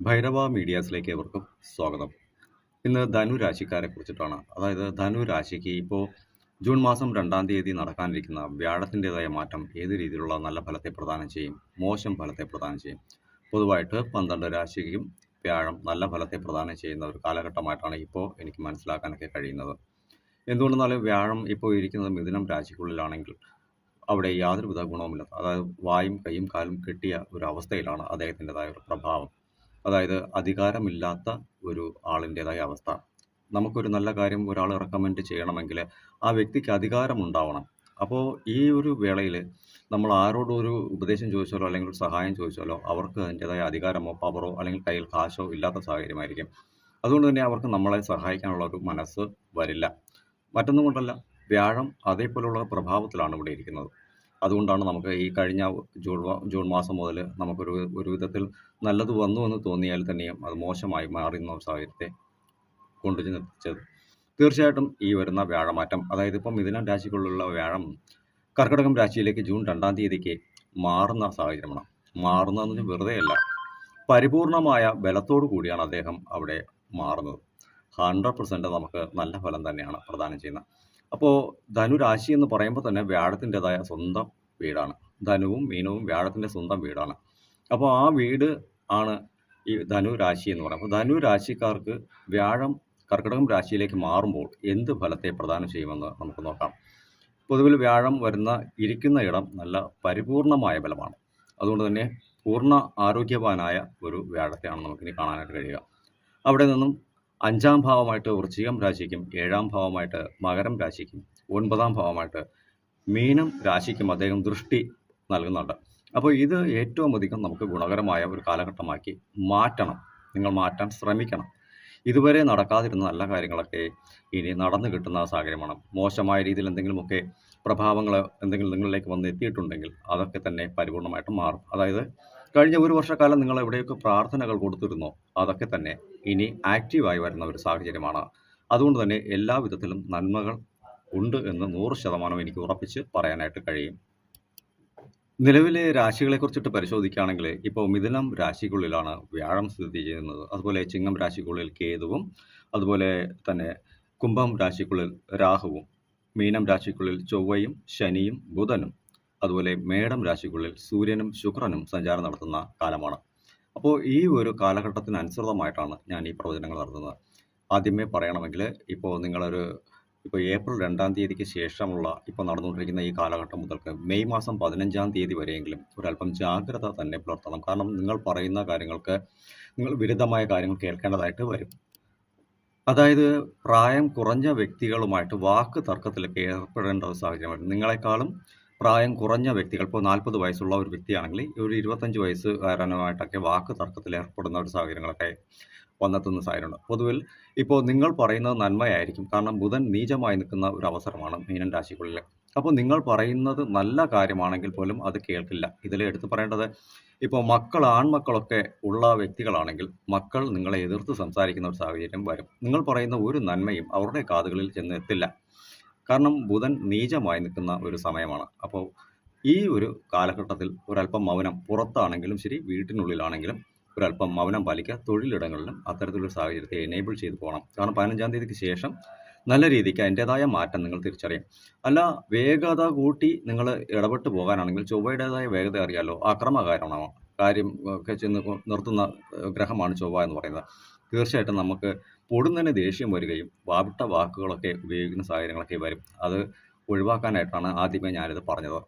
ഭൈരവ മീഡിയാസിലേക്ക് ഏവർക്കും സ്വാഗതം. ഇന്ന് ധനു രാശിക്കാരെ കുറിച്ചിട്ടാണ്. അതായത് ധനു രാശിക്ക് ഇപ്പോൾ ജൂൺ മാസം 2-ാം തീയതി നടക്കാനിരിക്കുന്ന വ്യാഴത്തിൻ്റെതായ മാറ്റം ഏത് രീതിയിലുള്ള നല്ല ഫലത്തെ പ്രദാനം ചെയ്യും, മോശം ഫലത്തെ പ്രദാനം ചെയ്യും. പൊതുവായിട്ട് 12 രാശിക്കും വ്യാഴം നല്ല ഫലത്തെ പ്രദാനം ചെയ്യുന്ന ഒരു കാലഘട്ടമായിട്ടാണ് ഇപ്പോൾ എനിക്ക് മനസ്സിലാക്കാനൊക്കെ കഴിയുന്നത്. എന്തുകൊണ്ടെന്നാൽ വ്യാഴം ഇപ്പോൾ ഇരിക്കുന്നത് മിഥുനം രാശിക്കുള്ളിലാണെങ്കിൽ അവിടെ യാതൊരുവിധ ഗുണവുമില്ല. അതായത് വായും കൈയും കാലും കെട്ടിയ ഒരു അവസ്ഥയിലാണ് അദ്ദേഹത്തിൻ്റെതായ ഒരു പ്രഭാവം. അതായത് അധികാരമില്ലാത്ത ഒരു ആളിൻ്റെതായ അവസ്ഥ. നമുക്കൊരു നല്ല കാര്യം ഒരാൾ റെക്കമെൻഡ് ചെയ്യണമെങ്കിൽ ആ വ്യക്തിക്ക് അധികാരമുണ്ടാവണം. അപ്പോൾ ഈ ഒരു വേളയിൽ നമ്മൾ ആരോടും ഒരു ഉപദേശം ചോദിച്ചാലോ അല്ലെങ്കിൽ ഒരു സഹായം ചോദിച്ചാലോ അവർക്ക് അതിൻ്റെതായ അധികാരമോ പവറോ അല്ലെങ്കിൽ കയ്യിൽ കാശോ ഇല്ലാത്ത സാഹചര്യമായിരിക്കും. അതുകൊണ്ട് തന്നെ അവർക്ക് നമ്മളെ സഹായിക്കാനുള്ള ഒരു മനസ്സ് വരില്ല. മറ്റൊന്നും കൊണ്ടല്ല, വ്യാഴം അതേപോലുള്ള പ്രഭാവത്തിലാണ് ഇവിടെ ഇരിക്കുന്നത്. അതുകൊണ്ടാണ് നമുക്ക് ഈ കഴിഞ്ഞ ജൂൺ മാസം മുതൽ നമുക്കൊരു ഒരു വിധത്തിൽ നല്ലത് വന്നു എന്ന് തോന്നിയാൽ തന്നെയും അത് മോശമായി മാറുന്ന ഒരു സാഹചര്യത്തെ കൊണ്ടുചെന്നെത്തിച്ചത്. തീർച്ചയായിട്ടും ഈ വരുന്ന വ്യാഴമാറ്റം, അതായത് ഇപ്പം മിഥുനം രാശിക്കുള്ളിലുള്ള വ്യാഴം കർക്കിടകം രാശിയിലേക്ക് ജൂൺ 2-ാം തീയതിക്ക് മാറുന്ന സാഹചര്യമാണ്. മാറുന്നതെന്ന് വെറുതെയല്ല, പരിപൂർണമായ ബലത്തോടു കൂടിയാണ് അദ്ദേഹം അവിടെ മാറുന്നത്. 100% നമുക്ക് നല്ല ഫലം തന്നെയാണ് പ്രദാനം ചെയ്യുന്നത്. അപ്പോൾ ധനുരാശി എന്ന് പറയുമ്പോൾ തന്നെ വ്യാഴത്തിൻ്റെതായ സ്വന്തം വീടാണ്. ധനുവും മീനവും വ്യാഴത്തിൻ്റെ സ്വന്തം വീടാണ്. അപ്പോൾ ആ വീട് ആണ് ഈ ധനു രാശി എന്ന് പറയുന്നത്. അപ്പോൾ ധനു രാശിക്കാർക്ക് വ്യാഴം കർക്കിടകം രാശിയിലേക്ക് മാറുമ്പോൾ എന്ത് ഫലത്തെ പ്രദാനം ചെയ്യുമെന്ന് നമുക്ക് നോക്കാം. പൊതുവിൽ വ്യാഴം ഇരിക്കുന്ന ഇടം നല്ല പരിപൂർണമായ ബലമാണ്. അതുകൊണ്ട് തന്നെ പൂർണ്ണ ആരോഗ്യവാനായ ഒരു വ്യാഴത്തെയാണ് നമുക്കിനി കാണാനായിട്ട് കഴിയുക. അവിടെ നിന്നും 5-ാം ഭാവമായിട്ട് വൃശ്ചികം രാശിക്കും 7-ാം ഭാവമായിട്ട് മകരം രാശിക്കും 9-ാം ഭാവമായിട്ട് മീനം രാശിക്കും അദ്ദേഹം ദൃഷ്ടി നൽകുന്നുണ്ട്. അപ്പോൾ ഇത് ഏറ്റവും അധികം നമുക്ക് ഗുണകരമായ ഒരു കാലഘട്ടമാക്കി മാറ്റണം. നിങ്ങൾ മാറ്റാൻ ശ്രമിക്കണം. ഇതുവരെ നടക്കാതിരുന്ന നല്ല കാര്യങ്ങളൊക്കെ ഇനി നടന്നു കിട്ടുന്ന സാഹചര്യമാണ്. മോശമായ രീതിയിൽ എന്തെങ്കിലുമൊക്കെ പ്രഭാവങ്ങൾ എന്തെങ്കിലും നിങ്ങളിലേക്ക് വന്ന് എത്തിയിട്ടുണ്ടെങ്കിൽ അതൊക്കെ തന്നെ പരിപൂർണമായിട്ട് മാറും. അതായത് കഴിഞ്ഞ ഒരു വർഷക്കാലം നിങ്ങൾ എവിടെയൊക്കെ പ്രാർത്ഥനകൾ കൊടുത്തിരുന്നോ അതൊക്കെ തന്നെ ഇനി ആക്റ്റീവായി വരുന്ന ഒരു സാഹചര്യമാണ്. അതുകൊണ്ട് തന്നെ എല്ലാ വിധത്തിലും നന്മകൾ ഉണ്ട് എന്ന് 100% എനിക്ക് ഉറപ്പിച്ച് പറയാനായിട്ട് കഴിയും. നിലവിലെ രാശികളെ കുറിച്ചിട്ട് പരിശോധിക്കുകയാണെങ്കിൽ ഇപ്പോൾ മിഥുനം രാശിക്കുള്ളിലാണ് വ്യാഴം സ്ഥിതി ചെയ്യുന്നത്. അതുപോലെ ചിങ്ങം രാശിക്കുള്ളിൽ കേതുവും, അതുപോലെ തന്നെ കുംഭം രാശിക്കുള്ളിൽ രാഹുവും, മീനം രാശിക്കുള്ളിൽ ചൊവ്വയും ശനിയും ബുധനും, അതുപോലെ മേടം രാശിക്കുള്ളിൽ സൂര്യനും ശുക്രനും സഞ്ചാരം നടത്തുന്ന കാലമാണ്. അപ്പോൾ ഈ ഒരു കാലഘട്ടത്തിനനുസൃതമായിട്ടാണ് ഞാൻ ഈ പ്രവചനങ്ങൾ നടത്തുന്നത്. ആദ്യമേ പറയണമെങ്കിൽ ഇപ്പോൾ ഏപ്രിൽ 2-ാം തീയതിക്ക് ശേഷമുള്ള ഇപ്പോൾ നടന്നുകൊണ്ടിരിക്കുന്ന ഈ കാലഘട്ടം മുതൽക്ക് മെയ് മാസം 15-ാം തീയതി വരെയെങ്കിലും ഒരല്പം ജാഗ്രത തന്നെ പുലർത്തണം. കാരണം നിങ്ങൾ പറയുന്ന കാര്യങ്ങൾക്ക് നിങ്ങൾ വിരുദ്ധമായ കാര്യങ്ങൾ കേൾക്കേണ്ടതായിട്ട് വരും. അതായത് പ്രായം കുറഞ്ഞ വ്യക്തികളുമായിട്ട് വാക്ക് തർക്കത്തിലൊക്കെ ഏർപ്പെടേണ്ട ഒരു സാഹചര്യമാണ്. നിങ്ങളെക്കാളും പ്രായം കുറഞ്ഞ വ്യക്തികൾ, ഇപ്പോൾ 40 വയസ്സുള്ള ഒരു വ്യക്തിയാണെങ്കിൽ ഒരു 25 വയസ്സുകാരനുമായിട്ടൊക്കെ വാക്ക് തർക്കത്തിൽ ഏർപ്പെടുന്ന ഒരു സാഹചര്യങ്ങളൊക്കെ വന്നെത്തുന്ന സാഹചര്യമുണ്ട്. പൊതുവിൽ ഇപ്പോൾ നിങ്ങൾ പറയുന്നത് നന്മയായിരിക്കും. കാരണം ബുധൻ നീചമായി നിൽക്കുന്ന ഒരു അവസരമാണ് മീനൻ രാശിക്കുള്ളിൽ. അപ്പോൾ നിങ്ങൾ പറയുന്നത് നല്ല കാര്യമാണെങ്കിൽ പോലും അത് കേൾക്കില്ല. ഇതിൽ എടുത്തു പറയേണ്ടത്, ഇപ്പോൾ ആൺമക്കളൊക്കെ ഉള്ള വ്യക്തികളാണെങ്കിൽ മക്കൾ നിങ്ങളെ എതിർത്ത് സംസാരിക്കുന്ന ഒരു സാഹചര്യം വരും. നിങ്ങൾ പറയുന്ന ഒരു നന്മയും അവരുടെ കാതുകളിൽ ചെന്ന് എത്തില്ല. കാരണം ബുധൻ നീചമായി നിൽക്കുന്ന ഒരു സമയമാണ്. അപ്പോൾ ഈ ഒരു കാലഘട്ടത്തിൽ ഒരല്പം മൗനം, പുറത്താണെങ്കിലും ശരി വീട്ടിനുള്ളിലാണെങ്കിലും ഒരല്പം മൗനം പാലിക്കുക. തൊഴിലിടങ്ങളിലും അത്തരത്തിലൊരു സാഹചര്യത്തെ എനേബിൾ ചെയ്ത് പോകണം. കാരണം 15-ാം തീയതിക്ക് ശേഷം നല്ല രീതിക്ക് അതിൻ്റെതായ മാറ്റം നിങ്ങൾ തിരിച്ചറിയും. അല്ല, വേഗത കൂട്ടി നിങ്ങൾ ഇടപെട്ട് പോകാനാണെങ്കിൽ ചൊവ്വയുടേതായ വേഗത അറിയാലോ, ആക്രമകാരണമാണ് കാര്യം ഒക്കെ ചെന്ന് നിർത്തുന്ന ഗ്രഹമാണ് ചൊവ്വ എന്ന് പറയുന്നത്. തീർച്ചയായിട്ടും നമുക്ക് പൊടുന്നതിന് ദേഷ്യം വരികയും വാവിട്ട വാക്കുകളൊക്കെ ഉപയോഗിക്കുന്ന സാഹചര്യങ്ങളൊക്കെ വരും. അത് ഒഴിവാക്കാനായിട്ടാണ് ആദ്യമേ ഞാനിത് പറഞ്ഞത്.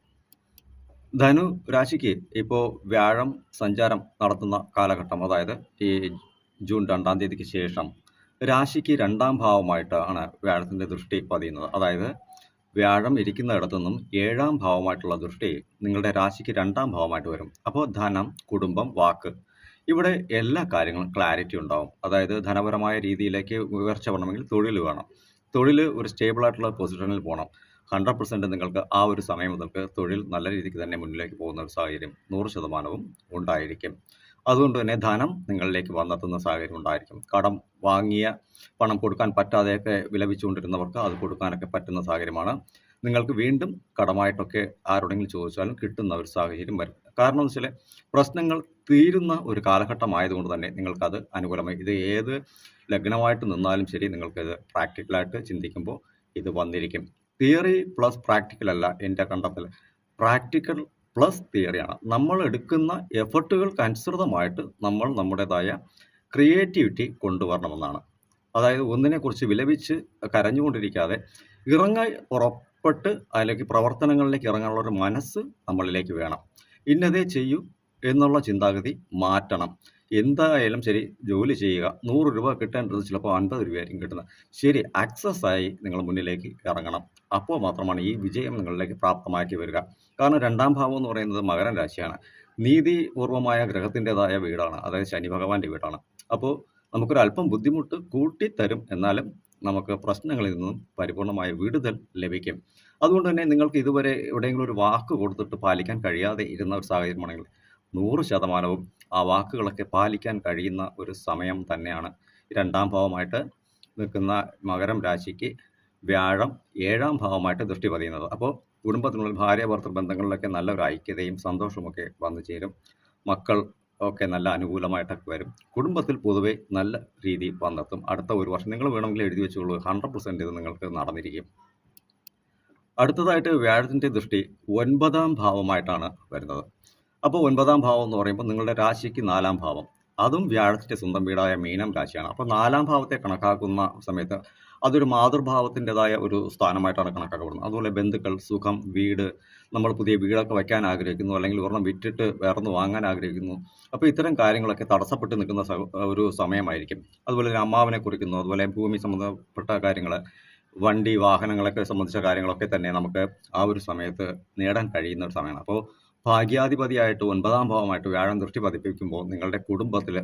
ധനു രാശിക്ക് ഇപ്പോൾ വ്യാഴം സഞ്ചാരം നടത്തുന്ന കാലഘട്ടം, അതായത് ഈ ജൂൺ 2-ാം തീയതിക്ക് ശേഷം രാശിക്ക് 2-ാം ഭാവമായിട്ടാണ് വ്യാഴത്തിൻ്റെ ദൃഷ്ടി പതിയുന്നത്. അതായത് വ്യാഴം ഇരിക്കുന്നിടത്തു നിന്നും 7-ാം ഭാവമായിട്ടുള്ള ദൃഷ്ടി നിങ്ങളുടെ രാശിക്ക് 2-ാം ഭാവമായിട്ട് വരും. അപ്പോൾ ധനം, കുടുംബം, വാക്ക്, ഇവിടെ എല്ലാ കാര്യങ്ങളും ക്ലാരിറ്റി ഉണ്ടാവും. അതായത് ധനപരമായ രീതിയിലേക്ക് ഉയർച്ച വരണമെങ്കിൽ തൊഴിൽ വേണം. തൊഴിൽ ഒരു സ്റ്റേബിൾ ആയിട്ടുള്ള പൊസിഷനിൽ പോകണം. 100% നിങ്ങൾക്ക് ആ ഒരു സമയം മുതൽക്ക് തൊഴിൽ നല്ല രീതിക്ക് തന്നെ മുന്നിലേക്ക് പോകുന്ന ഒരു സാഹചര്യം 100% ഉണ്ടായിരിക്കും. അതുകൊണ്ട് തന്നെ ധനം നിങ്ങളിലേക്ക് വന്നെത്തുന്ന സാഹചര്യം ഉണ്ടായിരിക്കും. കടം വാങ്ങിയ പണം കൊടുക്കാൻ പറ്റാതെയൊക്കെ വിലപിച്ചുകൊണ്ടിരുന്നവർക്ക് അത് കൊടുക്കാനൊക്കെ പറ്റുന്ന സാഹചര്യമാണ്. നിങ്ങൾക്ക് വീണ്ടും കടമായിട്ടൊക്കെ ആരോടെങ്കിലും ചോദിച്ചാലും കിട്ടുന്ന ഒരു സാഹചര്യം വരും. കാരണം എന്ന് വെച്ചാൽ പ്രശ്നങ്ങൾ തീരുന്ന ഒരു കാലഘട്ടമായതുകൊണ്ട് തന്നെ നിങ്ങൾക്കത് അനുകൂലമായി. ഇത് ഏത് ലഗ്നമായിട്ട് നിന്നാലും ശരി, നിങ്ങൾക്കിത് പ്രാക്ടിക്കലായിട്ട് ചിന്തിക്കുമ്പോൾ ഇത് വന്നിരിക്കും. തിയറി പ്ലസ് പ്രാക്ടിക്കൽ അല്ല എൻ്റെ കണ്ടെത്തൽ, പ്രാക്ടിക്കൽ പ്ലസ് തിയറിയാണ്. നമ്മൾ എടുക്കുന്ന എഫർട്ടുകൾക്ക് അനുസൃതമായിട്ട് നമ്മൾ നമ്മുടേതായ ക്രിയേറ്റിവിറ്റി കൊണ്ടുവരണമെന്നാണ്. അതായത് ഒന്നിനെക്കുറിച്ച് വിലപിച്ച് കരഞ്ഞുകൊണ്ടിരിക്കാതെ പുറപ്പെട്ട് അതിലേക്ക് പ്രവർത്തനങ്ങളിലേക്ക് ഇറങ്ങാനുള്ള ഒരു മനസ്സ് നമ്മളിലേക്ക് വേണം. ഇന്നതേ ചെയ്യൂ എന്നുള്ള ചിന്താഗതി മാറ്റണം. എന്തായാലും ശരി, ജോലി ചെയ്യുക. 100 രൂപ കിട്ടേണ്ടത് ചിലപ്പോൾ 50 രൂപയായിരിക്കും കിട്ടുന്നത്. ശരി, ആക്സസ് ആയി നിങ്ങൾ മുന്നിലേക്ക് ഇറങ്ങണം. അപ്പോൾ മാത്രമാണ് ഈ വിജയം നിങ്ങളിലേക്ക് പ്രാപ്തമാക്കി വരിക. കാരണം 2ാം ഭാവം എന്ന് പറയുന്നത് മകരം രാശിയാണ്. നീതിപൂർവമായ ഗ്രഹത്തിൻ്റെതായ വീടാണ്, അതായത് ശനി ഭഗവാന്റെ വീടാണ്. അപ്പോൾ നമുക്കൊരല്പം ബുദ്ധിമുട്ട് കൂട്ടിത്തരും, എന്നാലും നമുക്ക് പ്രശ്നങ്ങളിൽ നിന്നും പരിപൂർണമായ വിടുതൽ ലഭിക്കും. അതുകൊണ്ട് തന്നെ നിങ്ങൾക്ക് ഇതുവരെ എവിടെയെങ്കിലും ഒരു വാക്ക് കൊടുത്തിട്ട് പാലിക്കാൻ കഴിയാതെ ഇരുന്ന ഒരു സാഹചര്യമാണെങ്കിൽ 100% ആ വാക്കുകളൊക്കെ പാലിക്കാൻ കഴിയുന്ന ഒരു സമയം തന്നെയാണ് 2ാം ഭാവമായിട്ട് നിൽക്കുന്ന മകരം രാശിക്ക് വ്യാഴം 7ാം ഭാവമായിട്ട് ദൃഷ്ടി പതിയുന്നത്. അപ്പോൾ കുടുംബത്തിനുള്ളിൽ ഭാര്യ ഭർത്തൃ ബന്ധങ്ങളിലൊക്കെ നല്ലൊരു ഐക്യതയും സന്തോഷമൊക്കെ വന്നു ചേരും. മക്കൾ ഒക്കെ നല്ല അനുകൂലമായിട്ടൊക്കെ വരും. കുടുംബത്തിൽ പൊതുവെ നല്ല രീതി വന്നെത്തും. അടുത്ത ഒരു വർഷം നിങ്ങൾ വേണമെങ്കിൽ എഴുതി വെച്ചോളൂ, 100% ഇത് നിങ്ങൾക്ക് നടന്നിരിക്കും. അടുത്തതായിട്ട് വ്യാഴത്തിൻ്റെ ദൃഷ്ടി 9ാം ഭാവമായിട്ടാണ് വരുന്നത്. അപ്പോൾ 9ാം ഭാവം എന്ന് പറയുമ്പോൾ നിങ്ങളുടെ രാശിക്ക് 4ാം ഭാവം, അതും വ്യാഴത്തിൻ്റെ സ്വന്തം വീടായ മീനം രാശിയാണ്. അപ്പോൾ 4ാം ഭാവത്തെ കണക്കാക്കുന്ന സമയത്ത് അതൊരു മാതൃഭാവത്തിൻ്റെതായ ഒരു സ്ഥാനമായിട്ടാണ് കണക്കാക്കപ്പെടുന്നത്. അതുപോലെ ബന്ധുക്കൾ, സുഖം, വീട്, നമ്മൾ പുതിയ വീടൊക്കെ വയ്ക്കാൻ ആഗ്രഹിക്കുന്നു, അല്ലെങ്കിൽ ഒരെണ്ണം വിറ്റിട്ട് വേറൊന്ന് വാങ്ങാൻ ആഗ്രഹിക്കുന്നു. അപ്പോൾ ഇത്തരം കാര്യങ്ങളൊക്കെ തടസ്സപ്പെട്ട് നിൽക്കുന്ന ഒരു സമയമായിരിക്കും. അതുപോലെ ഒരു അമ്മാവനെ കുറിക്കുന്നു. അതുപോലെ ഭൂമി സംബന്ധപ്പെട്ട കാര്യങ്ങൾ, വണ്ടി വാഹനങ്ങളൊക്കെ സംബന്ധിച്ച കാര്യങ്ങളൊക്കെ തന്നെ നമുക്ക് ആ ഒരു സമയത്ത് നേടാൻ കഴിയുന്ന ഒരു സമയമാണ്. അപ്പോൾ ഭാഗ്യാധിപതിയായിട്ട് 9ാം ഭാവമായിട്ട് വ്യാഴം ദൃഷ്ടി പതിപ്പിക്കുമ്പോൾ നിങ്ങളുടെ കുടുംബത്തിൽ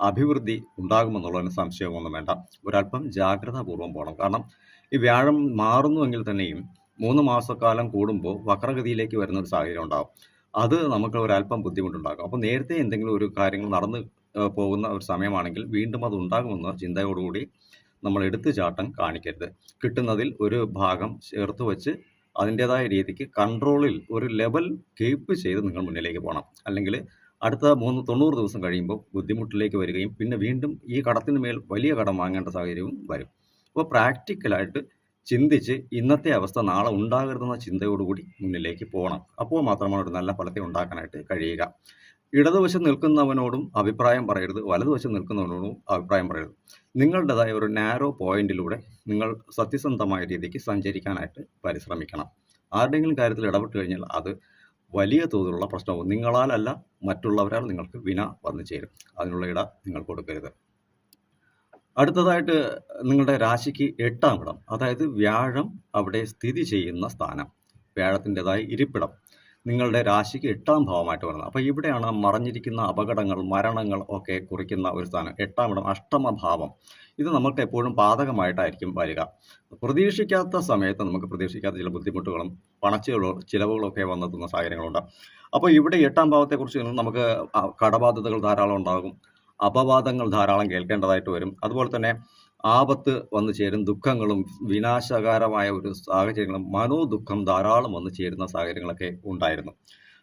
അഭിവൃദ്ധി ഉണ്ടാകുമെന്നുള്ളതിന് സംശയമൊന്നും വേണ്ട. ഒരല്പം ജാഗ്രതാപൂർവ്വം പോകണം. കാരണം ഈ വ്യാഴം മാറുന്നുവെങ്കിൽ തന്നെയും 3 മാസക്കാലം കൂടുമ്പോൾ വക്രഗതിയിലേക്ക് വരുന്ന ഒരു സാഹചര്യം ഉണ്ടാകും. അത് നമുക്ക് ഒരല്പം ബുദ്ധിമുട്ടുണ്ടാകും. അപ്പോൾ നേരത്തെ എന്തെങ്കിലും ഒരു കാര്യങ്ങൾ നടന്ന് പോകുന്ന ഒരു സമയമാണെങ്കിൽ വീണ്ടും അത് ഉണ്ടാകുമെന്ന ചിന്തയോടുകൂടി നമ്മൾ എടുത്തുചാട്ടം കാണിക്കരുത്. കിട്ടുന്നതിൽ ഒരു ഭാഗം ചേർത്ത് വെച്ച് അതിൻ്റെതായ രീതിക്ക് കൺട്രോളിൽ ഒരു ലെവൽ കീപ്പ് ചെയ്ത് നിങ്ങൾ മുന്നിലേക്ക് പോകണം. അല്ലെങ്കിൽ അടുത്ത 90 ദിവസം കഴിയുമ്പോൾ ബുദ്ധിമുട്ടിലേക്ക് വരികയും പിന്നെ വീണ്ടും ഈ കടത്തിന് മേൽ വലിയ കടം വാങ്ങേണ്ട സാഹചര്യവും വരും. അപ്പോൾ പ്രാക്ടിക്കലായിട്ട് ചിന്തിച്ച് ഇന്നത്തെ അവസ്ഥ നാളെ ഉണ്ടാകരുതെന്ന ചിന്തയോടുകൂടി മുന്നിലേക്ക് പോകണം. അപ്പോൾ മാത്രമാണ് ഒരു നല്ല ഫലത്തെ ഉണ്ടാക്കാനായിട്ട് കഴിയുക. ഇടതുവശം നിൽക്കുന്നവനോടും അഭിപ്രായം പറയരുത്, വലതുവശം നിൽക്കുന്നവനോടും അഭിപ്രായം പറയരുത്. നിങ്ങളുടേതായ ഒരു നാരോ പോയിന്റിലൂടെ നിങ്ങൾ സത്യസന്ധമായ രീതിക്ക് സഞ്ചരിക്കാനായിട്ട് പരിശ്രമിക്കണം. ആരുടെയെങ്കിലും കാര്യത്തിൽ ഇടപെട്ട് കഴിഞ്ഞാൽ അത് വലിയ തോതിലുള്ള പ്രശ്നവും നിങ്ങളാലല്ല മറ്റുള്ളവരാൽ നിങ്ങൾക്ക് വിന വന്നു ചേരും. അതിനുള്ള ഇട നിങ്ങൾ കൊടുക്കരുത്. അടുത്തതായിട്ട് നിങ്ങളുടെ രാശിക്ക് 8ാം ഇടം, അതായത് വ്യാഴം അവിടെ സ്ഥിതി ചെയ്യുന്ന സ്ഥാനം, വ്യാഴത്തിൻ്റെതായ ഇരിപ്പിടം നിങ്ങളുടെ രാശിക്ക് 8ാം ഭാവമായിട്ട് വരുന്നത്. അപ്പോൾ ഇവിടെയാണ് മറഞ്ഞിരിക്കുന്ന അപകടങ്ങൾ, മരണങ്ങൾ ഒക്കെ കുറിക്കുന്ന ഒരു സ്ഥാനം. 8ാം ഇടം അഷ്ടമഭാവം. ഇത് നമുക്ക് എപ്പോഴും പാതകമായിട്ടായിരിക്കും വരിക. പ്രതീക്ഷിക്കാത്ത സമയത്ത് നമുക്ക് പ്രതീക്ഷിക്കാത്ത ചില ബുദ്ധിമുട്ടുകളും ചിലവുകളും ഒക്കെ വന്നെത്തുന്ന സാഹചര്യങ്ങളുണ്ട്. അപ്പോൾ ഇവിടെ 8ാം ഭാവത്തെക്കുറിച്ച് നമുക്ക് കടബാധ്യതകൾ ധാരാളം ഉണ്ടാകും, അപവാദങ്ങൾ ധാരാളം കേൾക്കേണ്ടതായിട്ട് വരും. അതുപോലെ തന്നെ ആപത്ത് വന്നു ചേരും, ദുഃഖങ്ങളും വിനാശകരമായ ഒരു സാഹചര്യങ്ങളും മനോദുഃഖം ധാരാളം വന്നു ചേരുന്ന സാഹചര്യങ്ങളൊക്കെ ഉണ്ടായിരുന്നു.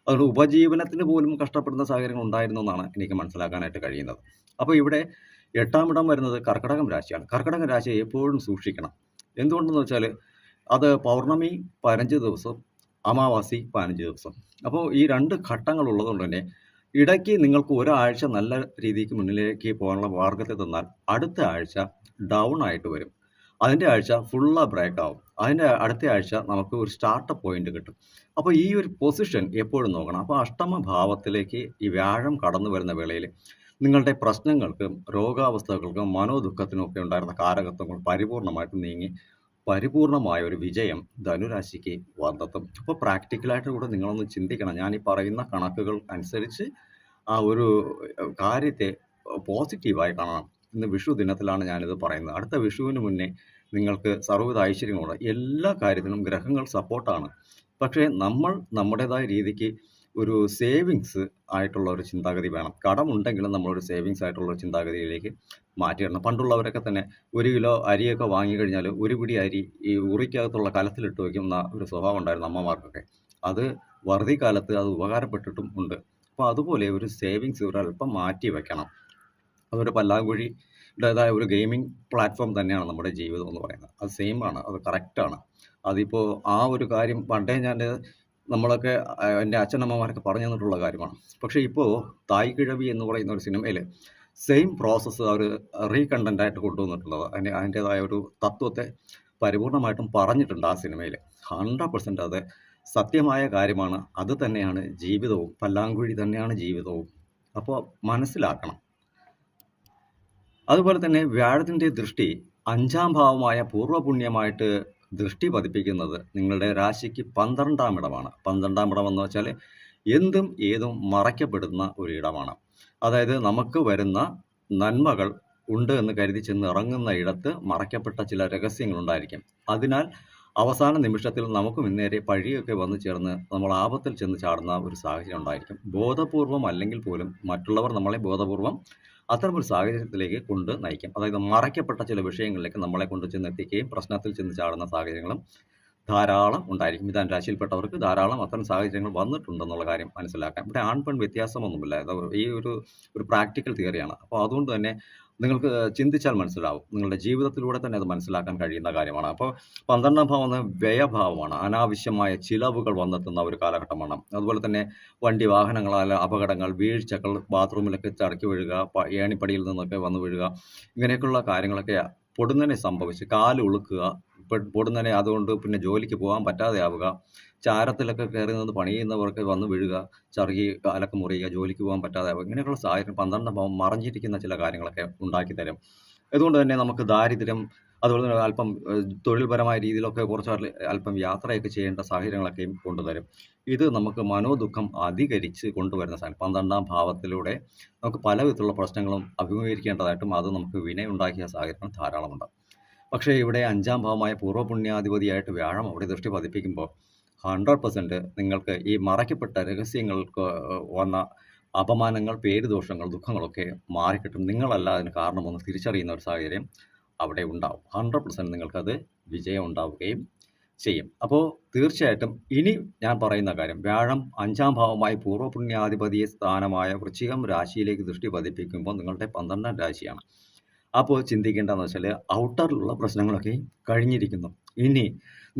അതുകൊണ്ട് ഉപജീവനത്തിന് പോലും കഷ്ടപ്പെടുന്ന സാഹചര്യങ്ങൾ ഉണ്ടായിരുന്നു എന്നാണ് എനിക്ക് മനസ്സിലാക്കാനായിട്ട് കഴിയുന്നത്. അപ്പോൾ ഇവിടെ 8ാം ഇടം വരുന്നത് കർക്കിടകം രാശിയാണ്. കർക്കിടക രാശിയെ എപ്പോഴും സൂക്ഷിക്കണം. എന്തുകൊണ്ടെന്ന് വെച്ചാൽ അത് പൗർണമി 15 ദിവസം, അമാവാസി 15 ദിവസം. അപ്പോൾ ഈ 2 ഘട്ടങ്ങൾ ഉള്ളതുകൊണ്ട് തന്നെ ഇടയ്ക്ക് നിങ്ങൾക്ക് ഒരാഴ്ച നല്ല രീതിക്ക് മുന്നിലേക്ക് പോകാനുള്ള മാർഗത്തിൽ തന്നാൽ അടുത്ത ആഴ്ച ഡൗൺ ആയിട്ട് വരും. അതിൻ്റെ ആഴ്ച ഫുള്ള് ബ്രേക്ക് ആവും. അതിൻ്റെ അടുത്ത ആഴ്ച നമുക്ക് ഒരു സ്റ്റാർട്ടപ്പ് പോയിന്റ് കിട്ടും. അപ്പോൾ ഈ ഒരു പൊസിഷൻ എപ്പോഴും നോക്കണം. അപ്പോൾ അഷ്ടമ ഭാവത്തിലേക്ക് ഈ വ്യാഴം കടന്നു വരുന്ന വേളയിൽ നിങ്ങളുടെ പ്രശ്നങ്ങൾക്കും രോഗാവസ്ഥകൾക്കും മനോദുഃഖത്തിനും ഒക്കെ ഉണ്ടായിരുന്ന കാരകത്വങ്ങൾ പരിപൂർണമായിട്ട് നീങ്ങി പരിപൂർണമായ ഒരു വിജയം ധനുരാശിക്ക് വന്നെത്തും. അപ്പോൾ പ്രാക്ടിക്കലായിട്ട് കൂടെ നിങ്ങളൊന്ന് ചിന്തിക്കണം. ഞാൻ ഈ പറയുന്ന കണക്കുകൾ അനുസരിച്ച് ആ ഒരു കാര്യത്തെ പോസിറ്റീവായി കാണണം. ഇന്ന് വിഷു ദിനത്തിലാണ് ഞാനിത് പറയുന്നത്. അടുത്ത വിഷുവിന് മുന്നേ നിങ്ങൾക്ക് സർവ്വവിധ ഐശ്വര്യങ്ങളുണ്ട്. എല്ലാ കാര്യത്തിനും ഗ്രഹങ്ങൾ സപ്പോർട്ടാണ്. പക്ഷേ നമ്മൾ നമ്മുടേതായ രീതിക്ക് ഒരു സേവിങ്സ് ആയിട്ടുള്ള ഒരു ചിന്താഗതി വേണം. കടമുണ്ടെങ്കിലും നമ്മളൊരു സേവിങ്സ് ആയിട്ടുള്ള ഒരു ചിന്താഗതിയിലേക്ക് മാറ്റിയിടണം. പണ്ടുള്ളവരൊക്കെ തന്നെ 1 കിലോ അരിയൊക്കെ വാങ്ങിക്കഴിഞ്ഞാൽ ഒരു പിടി അരി ഈ ഉറിക്കകത്തുള്ള കലത്തിലിട്ട് വയ്ക്കുന്ന ഒരു സ്വഭാവം ഉണ്ടായിരുന്നു അമ്മമാർക്കൊക്കെ. അത് വറുതിക്കാലത്ത് അത് ഉപകാരപ്പെട്ടിട്ടും ഉണ്ട്. അപ്പോൾ അതുപോലെ ഒരു സേവിങ്സ് ഒരല്പം മാറ്റി വെക്കണം. അതൊരു പല്ലാങ്കുഴിയുടേതായ ഒരു ഗെയിമിംഗ് പ്ലാറ്റ്ഫോം തന്നെയാണ് നമ്മുടെ ജീവിതം എന്ന് പറയുന്നത്. അത് സെയിം ആണ്, അത് കറക്റ്റാണ്. അതിപ്പോൾ ആ ഒരു കാര്യം പണ്ടേ നമ്മളൊക്കെ എൻ്റെ അച്ഛനമ്മമാരൊക്കെ പറഞ്ഞു തന്നിട്ടുള്ള കാര്യമാണ്. പക്ഷേ ഇപ്പോൾ തായ് കിഴവി എന്ന് പറയുന്ന ഒരു സിനിമയിൽ സെയിം പ്രോസസ്സ് അവർ റീകണ്ടൻ്റായിട്ട് കൊണ്ടുവന്നിട്ടുള്ളത്. അതിൻ്റേതായ ഒരു തത്വത്തെ പരിപൂർണമായിട്ടും പറഞ്ഞിട്ടുണ്ട് ആ സിനിമയിൽ. 100% അത് സത്യമായ കാര്യമാണ്. അത് തന്നെയാണ് ജീവിതവും. പല്ലാങ്കുഴി തന്നെയാണ് ജീവിതവും. അപ്പോൾ മനസ്സിലാക്കണം. അതുപോലെ തന്നെ വ്യാഴത്തിൻ്റെ ദൃഷ്ടി 5ാം ഭാവമായ പൂർവ്വപുണ്യമായിട്ട് ദൃഷ്ടി പതിപ്പിക്കുന്നത് നിങ്ങളുടെ രാശിക്ക് 12ാം ഇടമാണ്. 12ാം ഇടം എന്ന് വെച്ചാൽ എന്തും ഏതും മറയ്ക്കപ്പെടുന്ന ഒരു ഇടമാണ്. അതായത് നമുക്ക് വരുന്ന നന്മകൾ ഉണ്ട് എന്ന് കരുതി ചെന്ന് ഇറങ്ങുന്ന ഇടത്ത് മറയ്ക്കപ്പെട്ട ചില രഹസ്യങ്ങളുണ്ടായിരിക്കും. അതിനാൽ അവസാന നിമിഷത്തിൽ നമുക്കും ഇന്നേരെ പഴിയൊക്കെ വന്നു ചേർന്ന് നമ്മൾ ആപത്തിൽ ചെന്ന് ചാടുന്ന ഒരു സാഹചര്യം ഉണ്ടായിരിക്കും. ബോധപൂർവം അല്ലെങ്കിൽ പോലും മറ്റുള്ളവർ നമ്മളെ ബോധപൂർവം അത്തരമൊരു സാഹചര്യത്തിലേക്ക് കൊണ്ട് നയിക്കും. അതായത് മറയ്ക്കപ്പെട്ട ചില വിഷയങ്ങളിലേക്ക് നമ്മളെ കൊണ്ട് ചെന്നെത്തിക്കുകയും പ്രശ്നത്തിൽ ചെന്ന് ചാടുന്ന സാഹചര്യങ്ങളും ധാരാളം ഉണ്ടായിരിക്കും. മിഥുന രാശിയിൽപ്പെട്ടവർക്ക് ധാരാളം അത്തരം സാഹചര്യങ്ങൾ വന്നിട്ടുണ്ടെന്നുള്ള കാര്യം മനസ്സിലാക്കാം. ഇവിടെ ആൺ പെൺ വ്യത്യാസമൊന്നുമില്ല. ഈ ഒരു പ്രാക്ടിക്കൽ തിയറിയാണ്. അപ്പോൾ അതുകൊണ്ട് തന്നെ നിങ്ങൾക്ക് ചിന്തിച്ചാൽ മനസ്സിലാവും. നിങ്ങളുടെ ജീവിതത്തിലൂടെ തന്നെ അത് മനസ്സിലാക്കാൻ കഴിയുന്ന കാര്യമാണ്. അപ്പോൾ 12ാം ഭാവം എന്നത് വ്യയഭാവമാണ്. അനാവശ്യമായ ചിലവുകൾ വന്നെത്തുന്ന ഒരു കാലഘട്ടമാണ്. അതുപോലെ തന്നെ വണ്ടി വാഹനങ്ങളാൽ അപകടങ്ങൾ, വീഴ്ചകൾ, ബാത്റൂമിലൊക്കെ ചടക്കി വീഴുക, ഏണിപ്പടിയിൽ നിന്നൊക്കെ വന്ന് വീഴുക, ഇങ്ങനെയൊക്കെയുള്ള കാര്യങ്ങളൊക്കെ പൊടുന്നനെ സംഭവിച്ച് കാല് ഉളുക്കുക, പൊടുന്നനെ അതുകൊണ്ട് പിന്നെ ജോലിക്ക് പോകാൻ പറ്റാതെ ആവുക, ചാരത്തിലൊക്കെ കയറി നിന്ന് പണി ചെയ്യുന്നവർക്ക് വന്ന് വീഴുക, ചറുകി കാലൊക്കെ മുറിയുക, ജോലിക്ക് പോകാൻ പറ്റാതെ ആവുക, ഇങ്ങനെയൊക്കെയുള്ള സാഹചര്യം 12ാം ഭാവം മറഞ്ഞിരിക്കുന്ന ചില കാര്യങ്ങളൊക്കെ ഉണ്ടാക്കി തരും. അതുകൊണ്ട് തന്നെ നമുക്ക് ദാരിദ്ര്യം, അതുപോലെ തന്നെ അല്പം തൊഴിൽപരമായ രീതിയിലൊക്കെ കുറച്ച് അല്പം യാത്രയൊക്കെ ചെയ്യേണ്ട സാഹചര്യങ്ങളൊക്കെയും കൊണ്ടുതരും. ഇത് നമുക്ക് മനോദുഃഖം അധികരിച്ച് കൊണ്ടുവരുന്ന സാധനം. 12ാം ഭാവത്തിലൂടെ നമുക്ക് പല വിധത്തിലുള്ള പ്രശ്നങ്ങളും അഭിമുഖീകരിക്കേണ്ടതായിട്ടും അത് നമുക്ക് വിനയുണ്ടാക്കിയ സാഹചര്യങ്ങൾ ധാരാളമുണ്ട്. പക്ഷേ ഇവിടെ 5ാം ഭാവമായ പൂർവ്വപുണ്യാധിപതിയായിട്ട് വ്യാഴം അവിടെ ദൃഷ്ടി പതിപ്പിക്കുമ്പോൾ 100% നിങ്ങൾക്ക് ഈ മറയ്ക്കപ്പെട്ട രഹസ്യങ്ങൾക്ക് വന്ന അപമാനങ്ങൾ, പേരുദോഷങ്ങൾ, ദുഃഖങ്ങളൊക്കെ മാറിക്കിട്ടും. നിങ്ങളല്ല അതിന് കാരണമെന്ന് തിരിച്ചറിയുന്ന ഒരു സാഹചര്യം അവിടെ ഉണ്ടാവും. 100% നിങ്ങൾക്കത് വിജയം ഉണ്ടാവുകയും ചെയ്യും. അപ്പോൾ തീർച്ചയായിട്ടും ഇനി ഞാൻ പറയുന്ന കാര്യം, വ്യാഴം 5ാം ഭാവമായി പൂർവ്വപുണ്യാധിപതി സ്ഥാനമായ വൃശ്ചികം രാശിയിലേക്ക് ദൃഷ്ടി പതിപ്പിക്കുമ്പോൾ നിങ്ങളുടെ 12ാം രാശിയാണ്. അപ്പോൾ ചിന്തിക്കേണ്ടതെന്ന് വെച്ചാൽ ഔട്ടറിലുള്ള പ്രശ്നങ്ങളൊക്കെ കഴിഞ്ഞിരിക്കുന്നു. ഇനി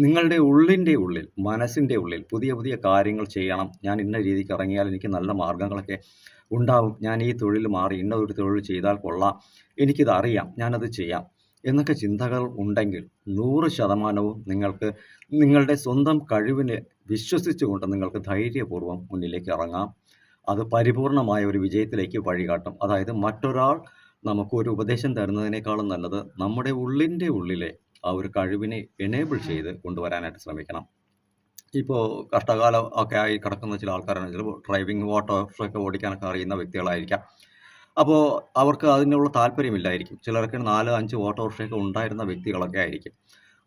നിങ്ങളുടെ ഉള്ളിൻ്റെ ഉള്ളിൽ, മനസ്സിൻ്റെ ഉള്ളിൽ പുതിയ പുതിയ കാര്യങ്ങൾ ചെയ്യണം. ഞാൻ ഇന്ന രീതിക്ക് ഇറങ്ങിയാൽ എനിക്ക് നല്ല മാർഗ്ഗങ്ങളൊക്കെ ഉണ്ടാവും. ഞാൻ ഈ തൊഴിൽ മാറി ഇന്ന ഒരു തൊഴിൽ ചെയ്താൽ കൊള്ളാം, എനിക്കിതറിയാം, ഞാനത് ചെയ്യാം എന്നൊക്കെ ചിന്തകൾ ഉണ്ടെങ്കിൽ 100% നിങ്ങൾക്ക് നിങ്ങളുടെ സ്വന്തം കഴിവിനെ വിശ്വസിച്ചുകൊണ്ട് നിങ്ങൾക്ക് ധൈര്യപൂർവ്വം മുന്നിലേക്ക് ഇറങ്ങാം. അത് പരിപൂർണമായ ഒരു വിജയത്തിലേക്ക് വഴികാട്ടും. അതായത് മറ്റൊരാൾ നമുക്കൊരു ഉപദേശം തരുന്നതിനേക്കാളും നല്ലത് നമ്മുടെ ഉള്ളിൻ്റെ ഉള്ളിലെ ആ ഒരു കഴിവിനെ എനേബിൾ ചെയ്ത് കൊണ്ടുവരാനായിട്ട് ശ്രമിക്കണം. ഇപ്പോൾ കഷ്ടകാലം ഒക്കെ ആയി കിടക്കുന്ന ചില ആൾക്കാരാണ്, ചിലപ്പോൾ ഡ്രൈവിംഗ്, ഓട്ടോറിക്ഷയൊക്കെ ഓടിക്കാനൊക്കെ അറിയുന്ന വ്യക്തികളായിരിക്കാം. അപ്പോൾ അവർക്ക് അതിനുള്ള താല്പര്യമില്ലായിരിക്കും. ചിലർക്ക് 4-5 ഓട്ടോറിക്ഷയൊക്കെ ഉണ്ടായിരുന്ന വ്യക്തികളൊക്കെ ആയിരിക്കും.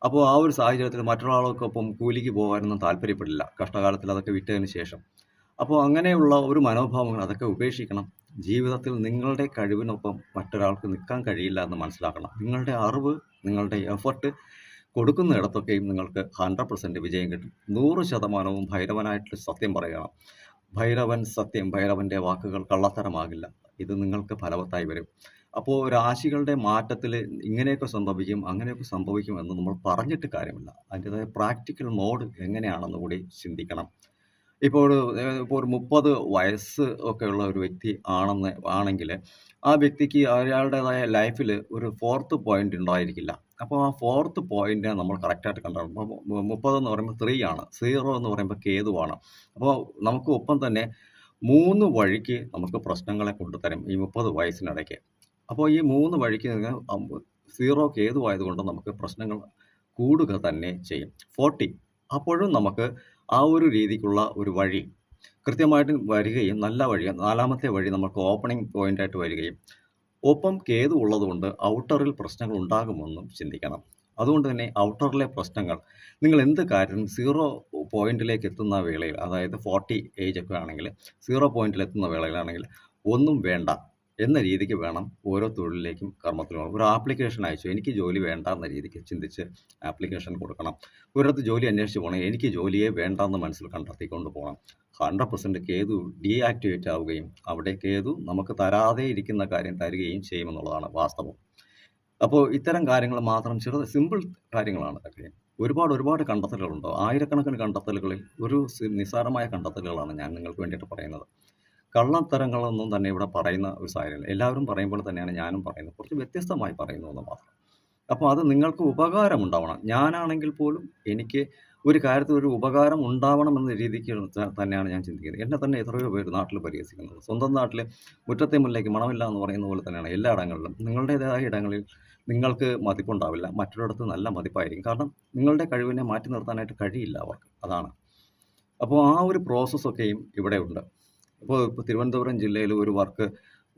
അപ്പോൾ ആ ഒരു സാഹചര്യത്തിൽ മറ്റൊരാൾക്കൊപ്പം കൂലിക്ക് പോകാനൊന്നും താല്പര്യപ്പെടില്ല, കഷ്ടകാലത്തിൽ അതൊക്കെ വിട്ടതിന് ശേഷം. അപ്പോൾ അങ്ങനെയുള്ള ഒരു മനോഭാവങ്ങൾ അതൊക്കെ ഉപേക്ഷിക്കണം. ജീവിതത്തിൽ നിങ്ങളുടെ കഴിവിനൊപ്പം മറ്റൊരാൾക്ക് നിൽക്കാൻ കഴിയില്ല എന്ന് മനസ്സിലാക്കണം. നിങ്ങളുടെ അറിവ്, നിങ്ങളുടെ എഫർട്ട് കൊടുക്കുന്നിടത്തൊക്കെയും നിങ്ങൾക്ക് 100% വിജയം കിട്ടും. 100% ഭൈരവനായിട്ട് സത്യം പറയണം. ഭൈരവൻ സത്യം, ഭൈരവൻ്റെ വാക്കുകൾ കള്ളത്തരമാകില്ല. ഇത് നിങ്ങൾക്ക് ഫലവത്തായി വരും. അപ്പോൾ രാശികളുടെ മാറ്റത്തിൽ ഇങ്ങനെയൊക്കെ സംഭവിക്കും, അങ്ങനെയൊക്കെ സംഭവിക്കും എന്ന് നമ്മൾ പറഞ്ഞിട്ട് കാര്യമില്ല. അതിൻ്റെതായ പ്രാക്ടിക്കൽ മോഡ് എങ്ങനെയാണെന്ന് കൂടി ചിന്തിക്കണം. ഇപ്പോൾ ഒരു 30 വയസ്സ് ഒക്കെ ഉള്ള ഒരു വ്യക്തി ആണെങ്കിൽ ആ വ്യക്തിക്ക് അയാളുടേതായ ലൈഫിൽ ഒരു 4th പോയിന്റ് ഉണ്ടായിരിക്കില്ല. അപ്പോൾ ആ 4th പോയിന്റിനെ നമ്മൾ കറക്റ്റായിട്ട് കണ്ടാണ്. അപ്പോൾ 30 എന്ന് പറയുമ്പോൾ 3 ആണ്, 0 എന്ന് പറയുമ്പോൾ കേതുവാണ്. അപ്പോൾ നമുക്ക് ഒപ്പം തന്നെ 3 വഴിക്ക് നമുക്ക് പ്രശ്നങ്ങളെ കൊണ്ടുതരും ഈ 30 വയസ്സിനിടയ്ക്ക്. അപ്പോൾ ഈ 3 വഴിക്ക് 0 കേതുവായതുകൊണ്ട് നമുക്ക് പ്രശ്നങ്ങൾ കൂടുക തന്നെ ചെയ്യും. 40 അപ്പോഴും നമുക്ക് ആ ഒരു രീതിക്കുള്ള ഒരു വഴി കൃത്യമായിട്ട് വരികയും നല്ല വഴി, 4ാമത്തെ വഴി നമുക്ക് ഓപ്പണിംഗ് പോയിന്റായിട്ട് വരികയും ഒപ്പം കേതു ഉള്ളതുകൊണ്ട് ഔട്ടറിൽ പ്രശ്നങ്ങൾ ഉണ്ടാകുമെന്നും ചിന്തിക്കണം. അതുകൊണ്ട് തന്നെ ഔട്ടറിലെ പ്രശ്നങ്ങൾ നിങ്ങൾ എന്ത് കാര്യം 0 പോയിന്റിലേക്ക് എത്തുന്ന വേളയിൽ, അതായത് 40 ഏജ് ഒക്കെ ആണെങ്കിൽ 0 പോയിന്റിൽ എത്തുന്ന വേളയിലാണെങ്കിൽ ഒന്നും വേണ്ട. എന്ന രീതിക്ക് വേണം ഓരോ തൊഴിലിലേക്കും കർമ്മത്തിലും പോകണം. ഒരു ആപ്ലിക്കേഷൻ അയച്ചു എനിക്ക് ജോലി വേണ്ട എന്ന രീതിക്ക് ചിന്തിച്ച് ആപ്ലിക്കേഷൻ കൊടുക്കണം. ഒരിടത്ത് ജോലി അന്വേഷിച്ച് പോകണം എനിക്ക് ജോലിയെ വേണ്ട എന്ന് മനസ്സിൽ കണ്ടെത്തിക്കൊണ്ട് പോകണം. 100% കേതു ഡീആക്ടിവേറ്റ് ആവുകയും അവിടെ കേതു നമുക്ക് തരാതെ ഇരിക്കുന്ന കാര്യം തരികയും ചെയ്യുമെന്നുള്ളതാണ് വാസ്തവം. അപ്പോൾ ഇത്തരം കാര്യങ്ങൾ മാത്രം സിമ്പിൾ കാര്യങ്ങളാണ് ഇതൊക്കെ. ഒരുപാട് കണ്ടെത്തലുകളുണ്ട്. ആയിരക്കണക്കിന് കണ്ടെത്തലുകളിൽ ഒരു നിസ്സാരമായ കണ്ടെത്തലുകളാണ് ഞാൻ നിങ്ങൾക്ക് വേണ്ടിയിട്ട് പറയുന്നത്. കള്ളത്തരങ്ങളൊന്നും തന്നെ ഇവിടെ പറയുന്ന ഒരു സാഹചര്യമില്ല. എല്ലാവരും പറയുമ്പോൾ തന്നെയാണ് ഞാനും പറയുന്നത്. കുറച്ച് വ്യത്യസ്തമായി പറയുന്നു എന്ന് മാത്രം. അപ്പോൾ അത് നിങ്ങൾക്ക് ഉപകാരമുണ്ടാവണം. ഞാനാണെങ്കിൽ പോലും എനിക്ക് ഒരു കാര്യത്തിൽ ഒരു ഉപകാരം ഉണ്ടാവണമെന്ന രീതിക്ക് തന്നെയാണ് ഞാൻ ചിന്തിക്കുന്നത്. എന്നെ തന്നെ എത്രയോ പേര് നാട്ടിൽ പരിഹസിക്കുന്നത്. സ്വന്തം നാട്ടിൽ മുറ്റത്തെ മുല്ലയ്ക്ക് മണമില്ല എന്ന് പറയുന്ന പോലെ തന്നെയാണ് എല്ലാ ഇടങ്ങളിലും. നിങ്ങളുടേതായ ഇടങ്ങളിൽ നിങ്ങൾക്ക് മതിപ്പുണ്ടാവില്ല. മറ്റൊരിടത്ത് നല്ല മതിപ്പായിരിക്കും. കാരണം നിങ്ങളുടെ കഴിവിനെ മാറ്റി നിർത്താനായിട്ട് കഴിയില്ല അവർക്ക്. അതാണ്. അപ്പോൾ ആ ഒരു പ്രോസസ്സൊക്കെയും ഇവിടെ ഉണ്ട്. ഇപ്പോൾ തിരുവനന്തപുരം ജില്ലയിൽ ഒരു വർക്ക്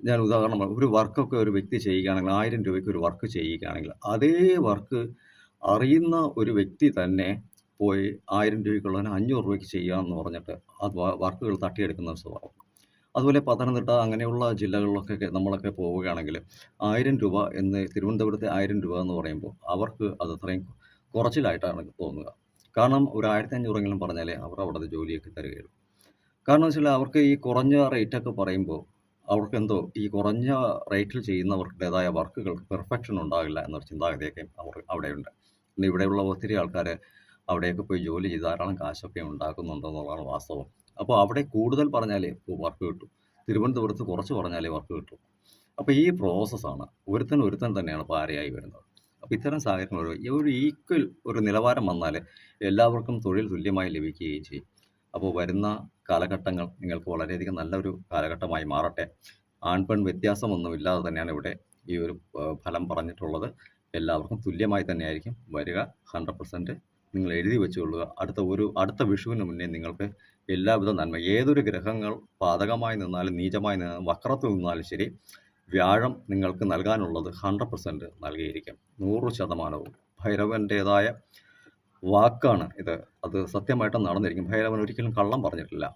ഞാൻ ഉദാഹരണം പറയാം. ഒരു വർക്കൊക്കെ ഒരു വ്യക്തി ചെയ്യുകയാണെങ്കിൽ 1000 രൂപയ്ക്ക് ഒരു വർക്ക് ചെയ്യുകയാണെങ്കിൽ അതേ വർക്ക് അറിയുന്ന ഒരു വ്യക്തി തന്നെ പോയി 1000 രൂപയ്ക്കുള്ളതിന് 500 രൂപയ്ക്ക് ചെയ്യാമെന്ന് പറഞ്ഞിട്ട് അത് വർക്കുകൾ തട്ടിയെടുക്കുന്ന ഒരു സ്വഭാവം. അതുപോലെ പത്തനംതിട്ട അങ്ങനെയുള്ള ജില്ലകളിലൊക്കെ നമ്മളൊക്കെ പോവുകയാണെങ്കിൽ 1000 രൂപ എന്ന് തിരുവനന്തപുരത്തെ 1000 രൂപ എന്ന് പറയുമ്പോൾ അവർക്ക് അത് അത്രയും കുറച്ചിലായിട്ടാണ് തോന്നുക. കാരണം ഒരു 1500 പറഞ്ഞാലേ അവർ അവിടെ ജോലിയൊക്കെ തരികയുള്ളൂ. കാരണം വെച്ചാൽ അവർക്ക് ഈ കുറഞ്ഞ റേറ്റൊക്കെ പറയുമ്പോൾ അവർക്കെന്തോ ഈ കുറഞ്ഞ റേറ്റിൽ ചെയ്യുന്നവർക്കുടേതായ വർക്കുകൾക്ക് പെർഫെക്ഷൻ ഉണ്ടാകില്ല എന്നൊരു ചിന്താഗതിയൊക്കെ അവിടെയുണ്ട്. പിന്നെ ഇവിടെയുള്ള ഒത്തിരി ആൾക്കാർ അവിടെയൊക്കെ പോയി ജോലി ചെയ്ത് ധാരാളം കാശൊക്കെ ഉണ്ടാക്കുന്നുണ്ടെന്നുള്ളതാണ് വാസ്തവം. അപ്പോൾ അവിടെ കൂടുതൽ പറഞ്ഞാലേ വർക്ക് കിട്ടും. തിരുവനന്തപുരത്ത് കുറച്ച് പറഞ്ഞാലേ വർക്ക് കിട്ടും. അപ്പോൾ ഈ പ്രോസസ്സാണ്. ഒരുത്തൻ തന്നെയാണ് പാരയായി വരുന്നത്. അപ്പോൾ ഇത്തരം സാഹചര്യങ്ങൾ ഒരു ഈക്വൽ ഒരു നിലവാരം വന്നാൽ എല്ലാവർക്കും തൊഴിൽ തുല്യമായി ലഭിക്കുകയും ചെയ്യും. അപ്പോൾ വരുന്ന കാലഘട്ടങ്ങൾ നിങ്ങൾക്ക് വളരെയധികം നല്ലൊരു കാലഘട്ടമായി മാറട്ടെ. ആൺപെൺ വ്യത്യാസമൊന്നുമില്ലാതെ തന്നെയാണ് ഇവിടെ ഈ ഒരു ഫലം പറഞ്ഞിട്ടുള്ളത്. എല്ലാവർക്കും തുല്യമായി തന്നെയായിരിക്കും വരിക. 100% നിങ്ങൾ എഴുതി വെച്ചുകൊള്ളുക. അടുത്ത വിഷുവിന് മുന്നേ നിങ്ങൾക്ക് എല്ലാവിധ നന്മ ഏതൊരു ഗ്രഹങ്ങൾ പാതകമായി നിന്നാലും നീചമായി നിന്നാലും വക്രത്തിൽ നിന്നാലും ശരി വ്യാഴം നിങ്ങൾക്ക് നൽകാനുള്ളത് 100% നൽകിയിരിക്കും. 100%. ഭൈരവൻ്റേതായ വാക്കാണ് ഇത്. അത് സത്യമായിട്ടും നടന്നിരിക്കും. ഭൈരവൻ ഒരിക്കലും കള്ളം പറഞ്ഞിട്ടില്ല.